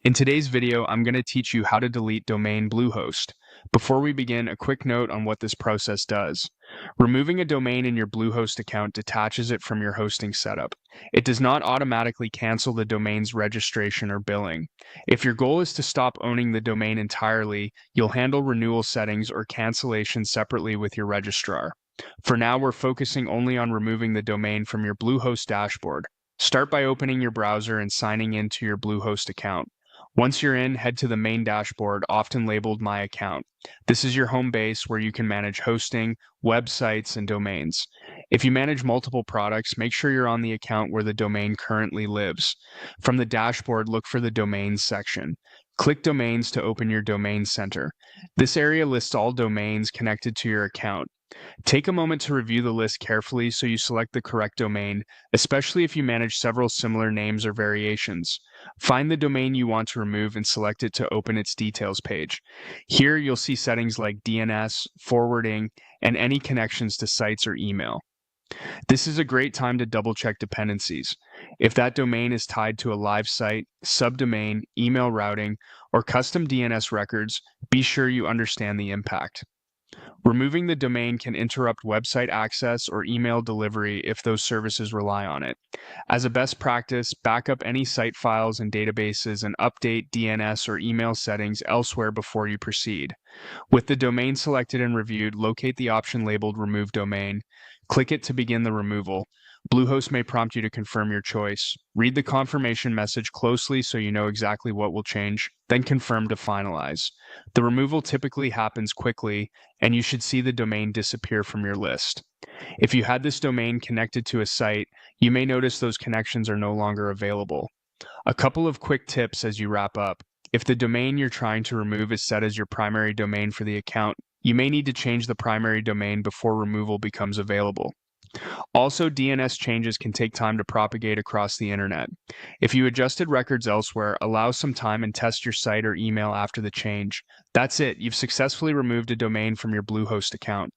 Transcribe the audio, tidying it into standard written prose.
In today's video, I'm going to teach you how to delete domain Bluehost. Before we begin, a quick note on what this process does. Removing a domain in your Bluehost account detaches it from your hosting setup. It does not automatically cancel the domain's registration or billing. If your goal is to stop owning the domain entirely, you'll handle renewal settings or cancellation separately with your registrar. For now, we're focusing only on removing the domain from your Bluehost dashboard. Start by opening your browser and signing into your Bluehost account. Once you're in, head to the main dashboard, often labeled My Account. This is your home base where you can manage hosting, websites, and domains. If you manage multiple products, make sure you're on the account where the domain currently lives. From the dashboard, look for the Domains section. Click Domains to open your Domain Center. This area lists all domains connected to your account. Take a moment to review the list carefully so you select the correct domain, especially if you manage several similar names or variations. Find the domain you want to remove and select it to open its details page. Here you'll see settings like DNS, forwarding, and any connections to sites or email. This is a great time to double check dependencies. If that domain is tied to a live site, subdomain, email routing, or custom DNS records, be sure you understand the impact. Removing the domain can interrupt website access or email delivery if those services rely on it. As a best practice, back up any site files and databases and update DNS or email settings elsewhere before you proceed. With the domain selected and reviewed, locate the option labeled Remove Domain. Click it to begin the removal. Bluehost may prompt you to confirm your choice. Read the confirmation message closely so you know exactly what will change, then confirm to finalize. The removal typically happens quickly, and you should see the domain disappear from your list. If you had this domain connected to a site, you may notice those connections are no longer available. A couple of quick tips as you wrap up. If the domain you're trying to remove is set as your primary domain for the account, you may need to change the primary domain before removal becomes available. Also, DNS changes can take time to propagate across the internet. If you adjusted records elsewhere, allow some time and test your site or email after the change. That's it, you've successfully removed a domain from your Bluehost account.